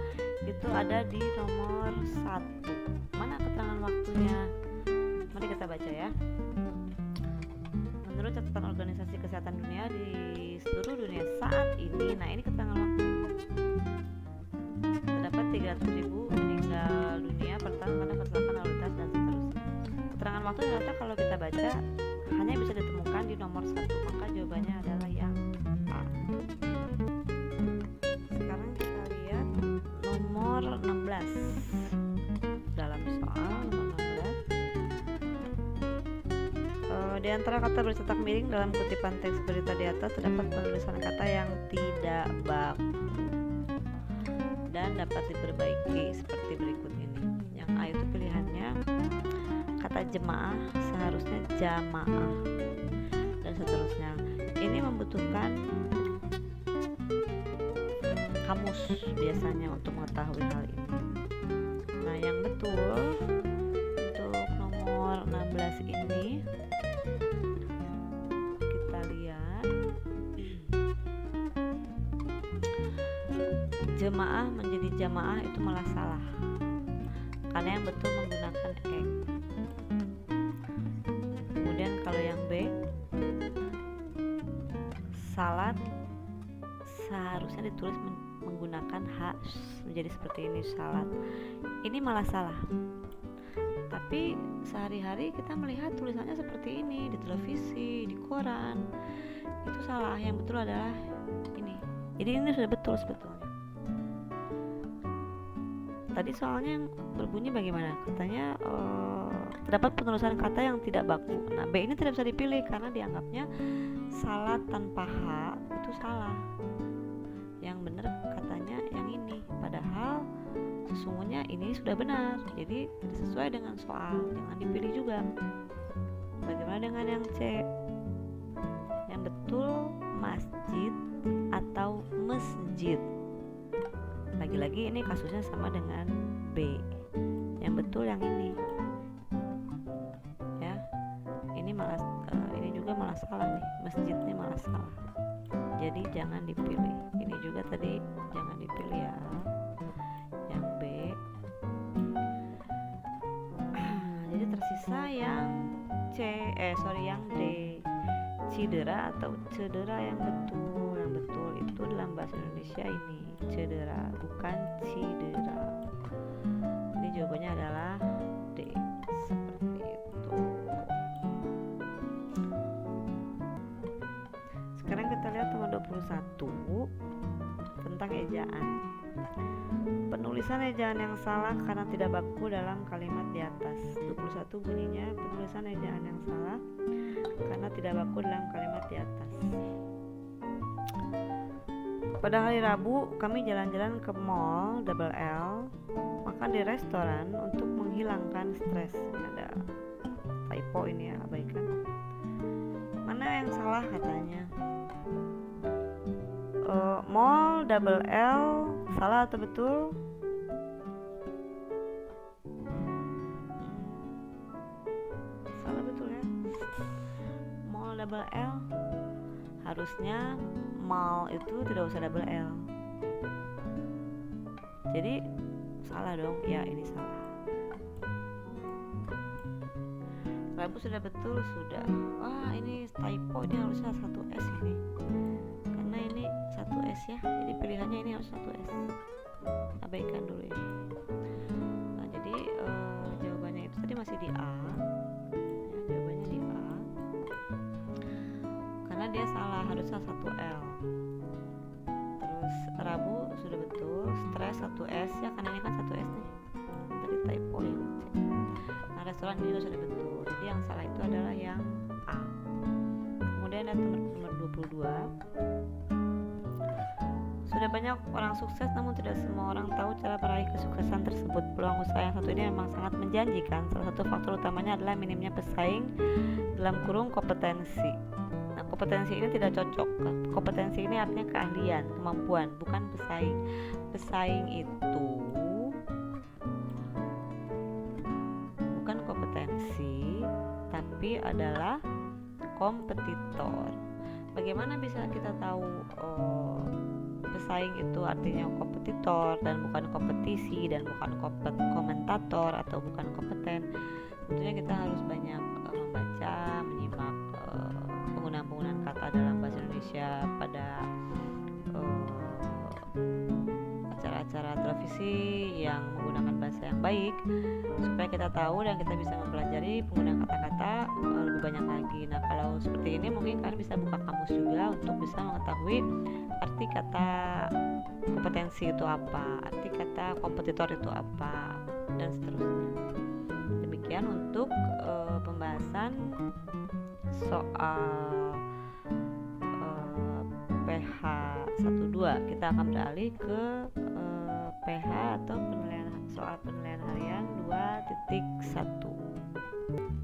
Itu ada di nomor 1. Mana keterangan waktunya? Mari kita baca ya. Menurut catatan Organisasi Kesehatan Dunia, di seluruh dunia saat ini, nah ini keterangan waktu, terdapat 300.000 meninggal dunia per tahun karena kecelakaan lalu lintas dan seterusnya. Keterangan waktu ternyata kalau kita baca hanya bisa ditemukan di nomor 1, maka jawabannya adalah yang A. Sekarang kita lihat nomor 16. Dalam soal nomor 16, di antara kata bercetak miring dalam kutipan teks berita di atas terdapat penulisan kata yang tidak baku dan dapat diperbaiki seperti berikut ini. Yang A itu pilihannya kata jemaah seharusnya jamaah, dan seterusnya. Ini membutuhkan kamus biasanya untuk mengetahui hal ini. Nah, yang betul untuk nomor 16 ini kita lihat, jemaah menjadi jamaah itu malah salah, karena yang betul menggunakan ek. Kemudian kalau yang B, salat seharusnya ditulis menggunakan H menjadi seperti ini, salat. Ini malah salah. Tapi sehari-hari kita melihat tulisannya seperti ini di televisi, di koran. Itu salah. Yang betul adalah ini. Jadi ini sudah betul sebetulnya. Tadi soalnya yang berbunyi bagaimana? Katanya terdapat penulisan kata yang tidak baku. Nah, B ini tidak bisa dipilih karena dianggapnya salat tanpa H itu salah. Yang benar katanya yang ini, padahal sesungguhnya ini sudah benar. Jadi tidak sesuai dengan soal, jangan dipilih juga. Bagaimana dengan yang C? Yang betul masjid atau masjid. Lagi-lagi ini kasusnya sama dengan B. Yang betul yang ini. Ya. Ini malah ini juga malah salah nih. Masjidnya malah salah. Jadi jangan dipilih. Ini juga tadi jangan dipilih ya. Yang B. Jadi tersisa yang yang D. Cedera atau cedera. Yang betul itu dalam bahasa Indonesia ini cedera, bukan cidera. Jadi jawabannya adalah D. Seperti itu. Sekarang kita lihat nomor 21 tentang ejaan. Penulisan ejaan yang salah karena tidak baku dalam kalimat di atas. 21 bunyinya, penulisan ejaan yang salah karena tidak baku dalam kalimat di atas. Pada hari Rabu kami jalan-jalan ke mall double L, makan di restoran untuk menghilangkan stres. Ada typo ini ya, abaikan. Mana yang salah katanya? Mall double L salah atau betul? Salah betul ya. Mall double L harusnya mall itu tidak usah double L. Jadi salah dong. Ya, ini salah. Rabu sudah betul, sudah. Wah, ini typo, ini harusnya 1S ini. Karena ini 1S ya. Jadi pilihannya ini harus 1S. Abaikan dulu ini. Nah, jadi jawabannya itu tadi masih di A. Ya, jawabannya di A. Karena dia salah, harusnya 1L. Terus Rabu sudah betul, stres 1S ya, karena ini kan 1S nih. Tadi typo yang C. Nah, restoran ini sudah betul. Jadi yang salah itu adalah yang A. Kemudian ada nomor 22. Sudah banyak orang sukses, namun tidak semua orang tahu cara meraih kesuksesan tersebut. Peluang usaha yang satu ini memang sangat menjanjikan. Salah satu faktor utamanya adalah minimnya pesaing dalam kurung kompetensi. Nah, kompetensi ini tidak cocok. Kompetensi ini artinya keahlian, kemampuan, bukan pesaing. Pesaing itu bukan kompetensi, tapi adalah kompetitor. Bagaimana bisa kita tahu pesaing itu artinya kompetitor dan bukan kompetisi dan bukan komentator atau bukan kompeten? Tentunya kita harus banyak membaca, menyimak penggunaan kata dalam bahasa Indonesia pada acara-acara televisi yang menggunakan bahasa yang baik, supaya kita tahu dan kita bisa mempelajari penggunaan kata-kata lebih banyak lagi. Nah, kalau seperti ini mungkin kalian bisa buka kamus juga untuk bisa mengetahui arti kata kompetensi itu apa, arti kata kompetitor itu apa, dan seterusnya. Demikian untuk pembahasan soal PH 12. Kita akan beralih ke PH atau soal penilaian harian 2.1.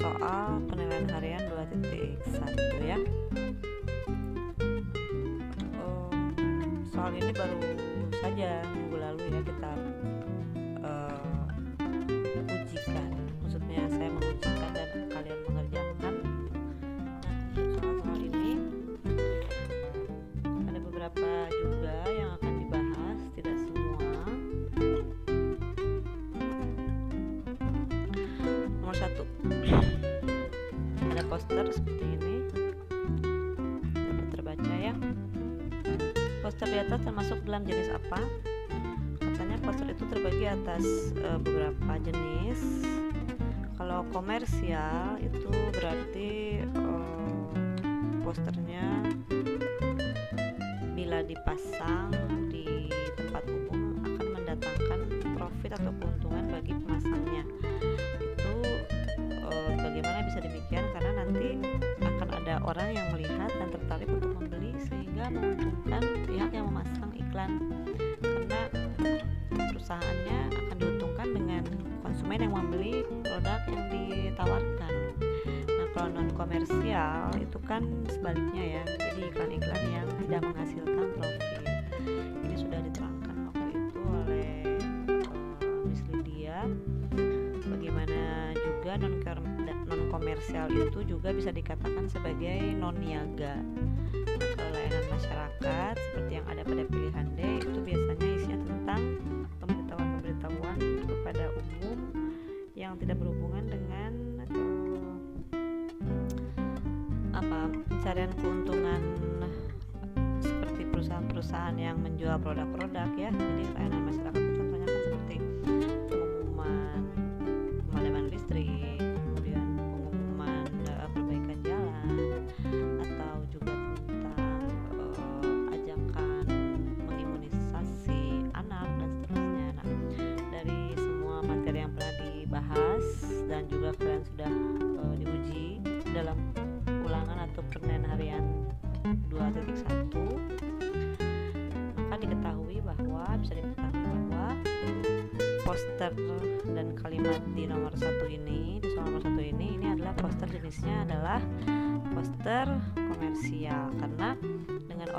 soal penilaian harian 2.1 ya. Soal ini baru saja minggu lalu ya kita ujikan, maksudnya saya mengujikan dan kalian mengerjakan. Soal-soal ini ada beberapa juga yang akan dibahas, tidak semua. Nomor 1, ada poster seperti ini, dapat terbaca ya. Poster di atas termasuk dalam jenis apa? Katanya poster itu terbagi atas beberapa jenis. Kalau komersial itu berarti posternya bila dipasang di tempat umum akan mendatangkan profit atau keuntungan bagi pemasangnya. Itu bagaimana bisa demikian? Karena nanti akan ada orang yang melihat dan tertarik untuk membeli sehingga menguntungkan pihak yang memasang iklan, karena perusahaannya akan diuntungkan dengan konsumen yang membeli produk yang ditawarkan. Nah, kalau non komersial itu kan sebaliknya ya, jadi iklan-iklan yang tidak menghasilkan profit. Ini sudah diterangkan waktu itu oleh Miss Lydia. Bagaimana juga non komersial itu juga bisa dikatakan sebagai non niaga. Nah, kalau layanan masyarakat seperti yang ada pada pilihan D itu biasanya isinya tentang pemberitahuan kepada umum yang tidak berhubungan dengan pencarian keuntungan seperti perusahaan-perusahaan yang menjual produk-produk ya. Jadi layanan masyarakat itu contohnya kan seperti pengumuman pemadaman listrik, kemudian pengumuman perbaikan jalan, atau juga tentang ajakan mengimunisasi anak dan seterusnya. Nah, dari semua materi yang pernah dibahas dan juga kalian sudah diuji dalam ulangan atau penilaian harian 2.1, maka bisa diketahui bahwa poster dan kalimat di nomor 1 ini, di soal nomor 1 ini adalah poster, jenisnya adalah poster komersial, karena dengan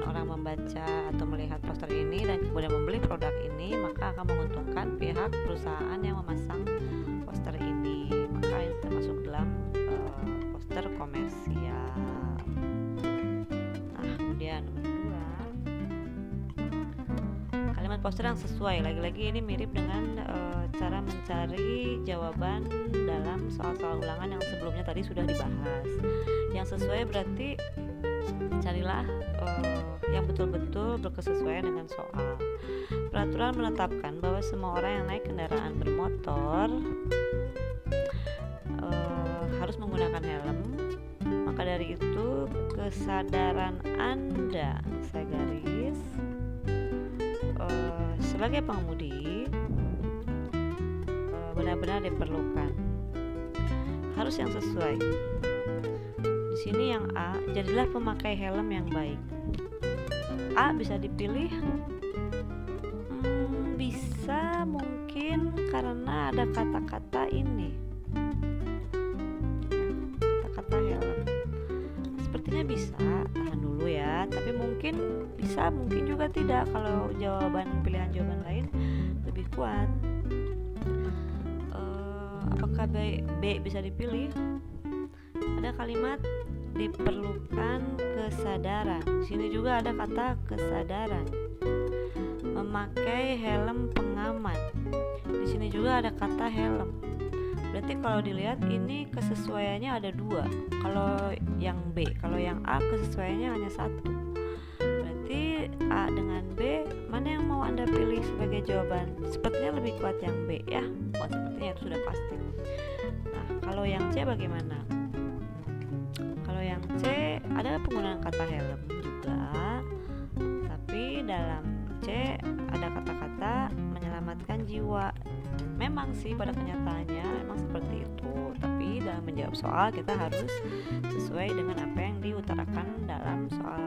orang membaca atau melihat poster ini dan kemudian membeli produk ini, maka akan menguntungkan pihak perusahaan yang memasang poster ini, maka itu termasuk dalam poster komersial. Nah, kemudian nomor 2, kalimat poster yang sesuai. Lagi-lagi ini mirip dengan cara mencari jawaban dalam soal-soal ulangan yang sebelumnya tadi sudah dibahas. Yang sesuai berarti carilah yang betul-betul berkesesuaian dengan soal. Peraturan menetapkan bahwa semua orang yang naik kendaraan bermotor harus menggunakan helm. Maka dari itu kesadaran Anda, saya garis, sebagai pengemudi benar-benar diperlukan. Harus yang sesuai. Di sini yang A, jadilah pemakai helm yang baik. A bisa dipilih, bisa mungkin karena ada kata-kata ini, kata-kata helm. Sepertinya bisa, tahan dulu ya. Tapi mungkin bisa, mungkin juga tidak. Kalau pilihan jawaban lain lebih kuat. Apakah B bisa dipilih? Ada kalimat diperlukan kesadaran. Di sini juga ada kata kesadaran. Memakai helm pengaman. Di sini juga ada kata helm. Berarti kalau dilihat ini kesesuaiannya ada 2. Kalau yang B, kalau yang A kesesuaiannya hanya 1. Berarti A dengan B, mana yang mau Anda pilih sebagai jawaban? Sepertinya lebih kuat yang B ya. Oh, sepertinya itu sudah pasti. Nah, kalau yang C bagaimana? Kalau yang C ada penggunaan kata helm juga, tapi dalam C ada kata-kata menyelamatkan jiwa. Memang sih pada kenyataannya memang seperti itu, tapi dalam menjawab soal kita harus sesuai dengan apa yang diutarakan dalam soal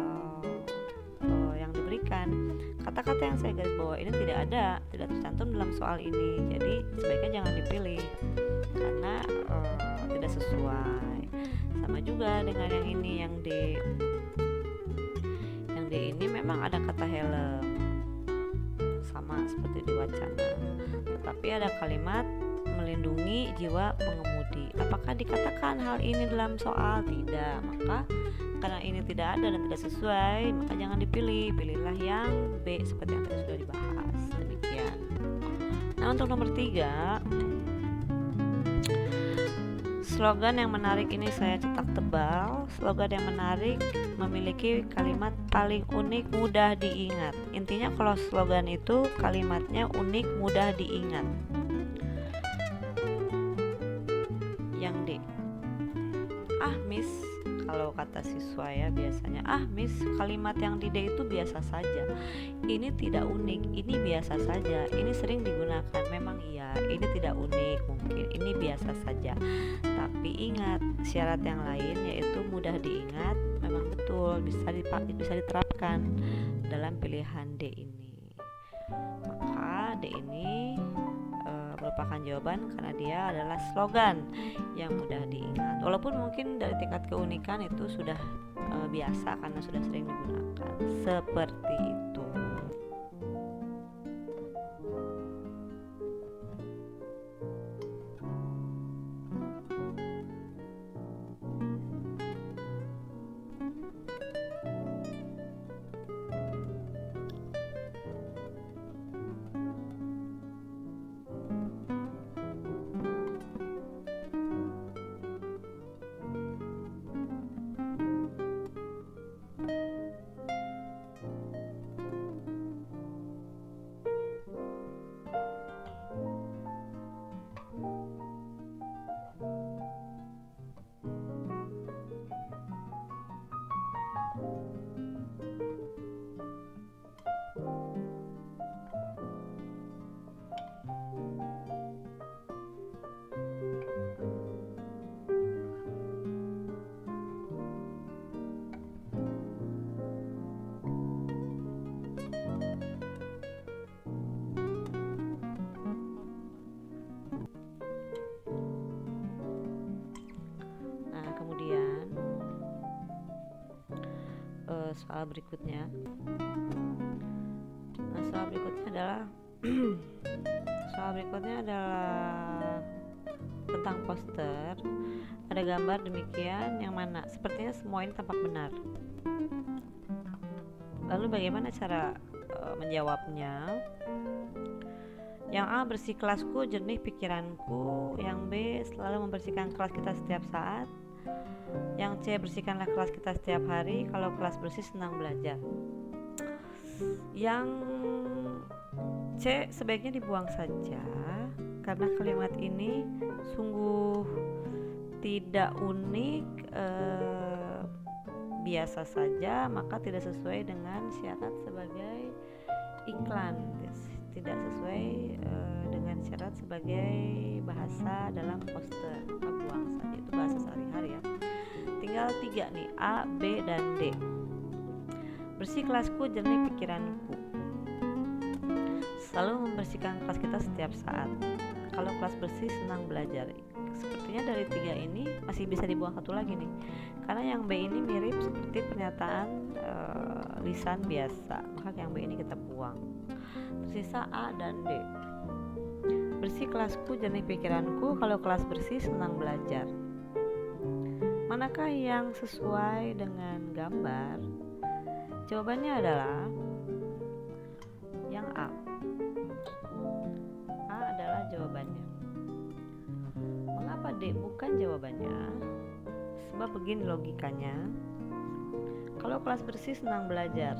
yang diberikan. Kata-kata yang saya garis bawah ini tidak tercantum dalam soal ini, jadi sebaiknya jangan dipilih. karena tidak sesuai. Sama juga dengan yang ini, yang D. Yang D ini memang ada kata helm, sama seperti di wacana, tetapi ada kalimat melindungi jiwa pengemudi. Apakah dikatakan hal ini dalam soal? Tidak. Maka karena ini tidak ada dan tidak sesuai, maka jangan dipilih. Pilihlah yang B seperti yang tadi sudah dibahas. Demikian. Nah, untuk nomor 3, slogan yang menarik ini saya cetak tebal. Slogan yang menarik memiliki kalimat paling unik, mudah diingat. Intinya kalau slogan itu kalimatnya unik, mudah diingat. Yang D. Miss, kalau kata siswa ya biasanya, Miss, kalimat yang di D itu biasa saja. Ini tidak unik, ini biasa saja. Ini sering digunakan. Memang iya, ini tidak unik, mungkin ini biasa saja. Tapi ingat, syarat yang lain yaitu mudah diingat memang betul bisa diterapkan dalam pilihan D ini. Maka D ini merupakan jawaban karena dia adalah slogan yang mudah diingat. Walaupun mungkin dari tingkat keunikan itu sudah biasa karena sudah sering digunakan. Seperti itu. Soal berikutnya. Nah, soal berikutnya adalah tentang poster. Ada gambar demikian, yang mana sepertinya semua ini tampak benar. Lalu bagaimana cara menjawabnya? Yang A, bersih kelasku, jernih pikiranku. Yang B, selalu membersihkan kelas kita setiap saat. Yang C, bersihkanlah kelas kita setiap hari. Kalau kelas bersih senang belajar. Yang C sebaiknya dibuang saja karena kalimat ini sungguh tidak unik, biasa saja, maka tidak sesuai dengan syarat sebagai iklan, tidak sesuai dengan syarat sebagai bahasa dalam poster. Maka buang saja, itu bahasa sehari-hari ya. Tinggal 3 nih, A, B, dan D. Bersih kelasku, jernih pikiranku. Selalu membersihkan kelas kita setiap saat. Kalau kelas bersih senang belajar. Sepertinya dari 3 ini masih bisa dibuang satu lagi nih. Karena yang B ini mirip seperti pernyataan lisan biasa. Maka yang B ini kita buang. Tersisa A dan D. Bersih kelasku, jernih pikiranku. Kalau kelas bersih senang belajar. Manakah yang sesuai dengan gambar? Jawabannya adalah yang A. A adalah jawabannya. Mengapa D bukan jawabannya? Sebab begini logikanya. Kalau kelas bersih senang belajar.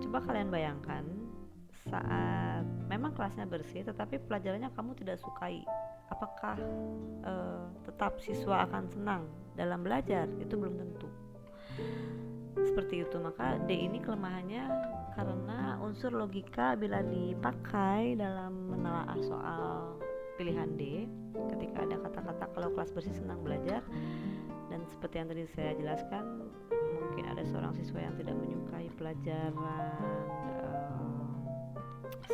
Coba kalian bayangkan saat memang kelasnya bersih tetapi pelajarannya kamu tidak sukai. Apakah tetap siswa akan senang dalam belajar? Itu belum tentu. Seperti itu, maka D ini kelemahannya karena unsur logika bila dipakai dalam menelaah soal pilihan D, ketika ada kata-kata kalau kelas bersih senang belajar, dan seperti yang tadi saya jelaskan, mungkin ada seorang siswa yang tidak menyukai pelajaran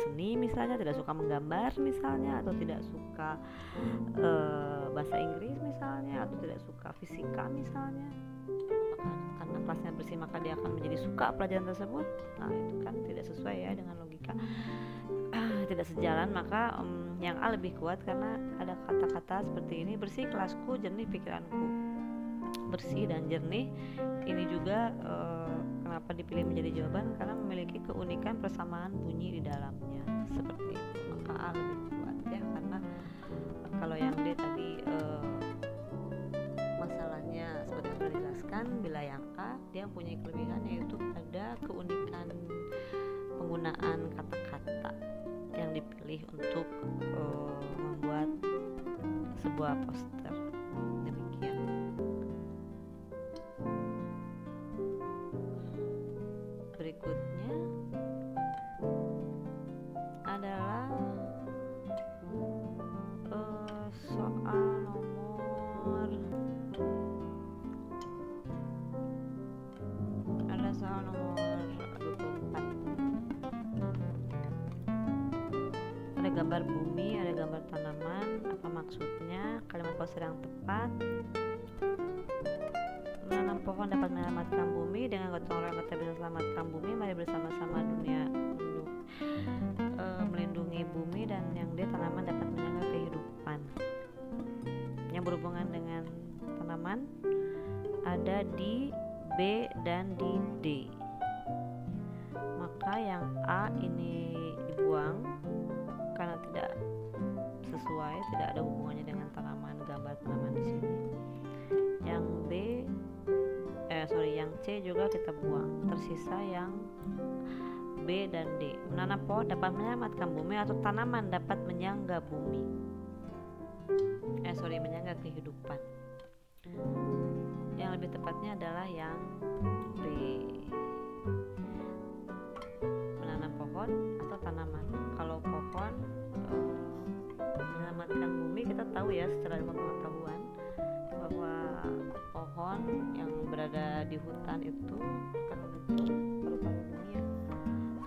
seni misalnya, tidak suka menggambar misalnya, atau tidak suka bahasa Inggris misalnya, atau tidak suka fisika misalnya, apakah karena kelasnya bersih maka dia akan menjadi suka pelajaran tersebut? Nah itu kan tidak sesuai ya dengan logika, tidak sejalan. Maka yang A lebih kuat karena ada kata-kata seperti ini: bersih kelasku, jernih pikiranku. Bersih dan jernih ini juga kenapa dipilih menjadi jawaban, karena memiliki keunikan persamaan bunyi di dalamnya, seperti itu. Maka A lebih kuat ya, karena kalau yang D tadi masalahnya seperti yang sudah dijelaskan, bila yang A dia punya kelebihan yaitu ada keunikan penggunaan kata-kata yang dipilih untuk membuat sebuah poster. Demikian. Berikutnya adalah soal nomor 24. Ada gambar bumi, ada gambar tanaman. Apa maksudnya? Kalimat poster yang tepat: menanam pohon dapat menyelamatkan bumi. Dengan gotong royong kita bisa selamatkan bumi. Mari bersama-sama dunia melindungi bumi. Dan yang D, tanaman dapat menjaga kehidupan. Yang berhubungan dengan tanaman ada di B dan di D. Maka yang A ini dibuang karena tidak sesuai, tidak ada hubungannya dengan tanaman, gambar tanaman di sini. Yang yang C juga kita buang. Tersisa yang B dan D. Menanam pohon dapat menyelamatkan bumi atau tanaman dapat menyangga bumi. Menyangga kehidupan. Yang lebih tepatnya adalah yang B. Menanam pohon atau tanaman. Kalau pohon menyelamatkan bumi, kita tahu ya secara ilmu pengetahuan bahwa pohon yang berada di hutan itu akan membentuk paru-paru dunia.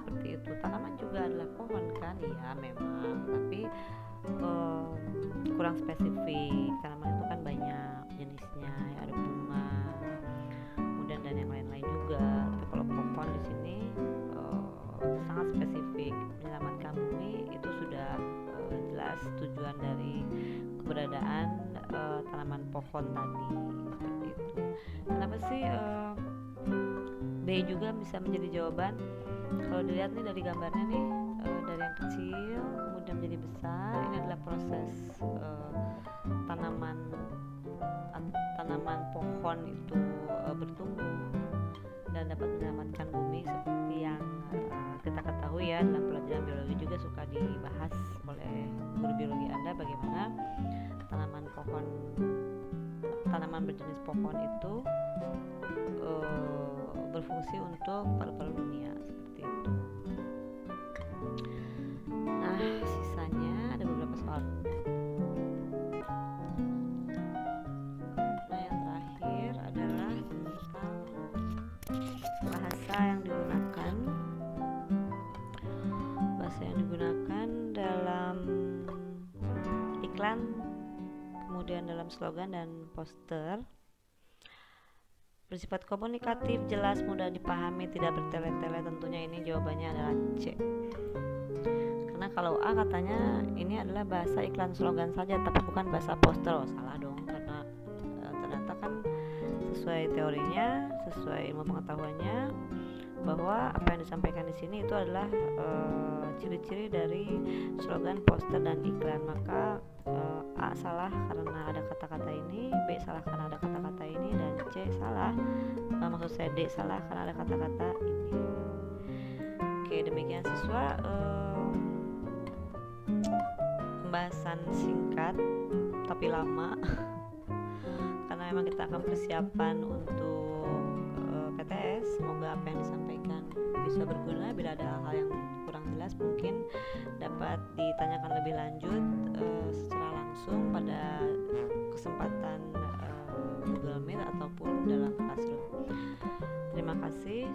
Seperti itu. Tanaman juga adalah pohon kan? Ya memang, tapi kurang spesifik. Tanaman itu kan banyak jenisnya, ya, ada bunga, kemudian dan yang lain-lain juga. Tapi kalau pohon di sini sangat spesifik, menyelamatkan bumi. Itu sudah jelas tujuan dari keberadaan tanaman pohon tadi. Seperti itu. Kenapa sih B juga bisa menjadi jawaban? Kalau dilihat nih dari gambarnya nih, dari yang kecil kemudian menjadi besar, ini adalah proses tanaman pohon itu bertumbuh dan dapat menyelamatkan bumi, seperti yang kita ketahui ya, dalam pelajaran biologi juga suka dibahas oleh guru biologi Anda, bagaimana tanaman berjenis pohon itu berfungsi untuk paru-paru dunia, seperti itu. Nah, sisanya ada beberapa soal. Nah, yang terakhir adalah tentang bahasa yang digunakan dalam iklan, kemudian dalam slogan dan poster. Bersifat komunikatif, jelas, mudah dipahami, tidak bertele-tele. Tentunya ini jawabannya adalah C. Karena kalau A katanya ini adalah bahasa iklan slogan saja, tapi bukan bahasa poster. Oh, salah dong, karena ternyata kan sesuai teorinya, sesuai ilmu pengetahuannya, bahwa apa yang disampaikan di sini itu adalah ciri-ciri dari slogan, poster, dan iklan. Maka A salah karena ada kata-kata ini, B salah karena ada kata-kata ini, dan C salah, maksud saya D salah karena ada kata-kata ini. Oke, demikian siswa, pembahasan singkat tapi lama karena memang kita akan persiapan untuk PTS. Semoga apa yang disampaikan bisa berguna. Bila ada hal-hal yang kurang jelas mungkin dapat ditanyakan lebih lanjut secara langsung pada kesempatan Google Meet ataupun dalam Classroom. Terima kasih.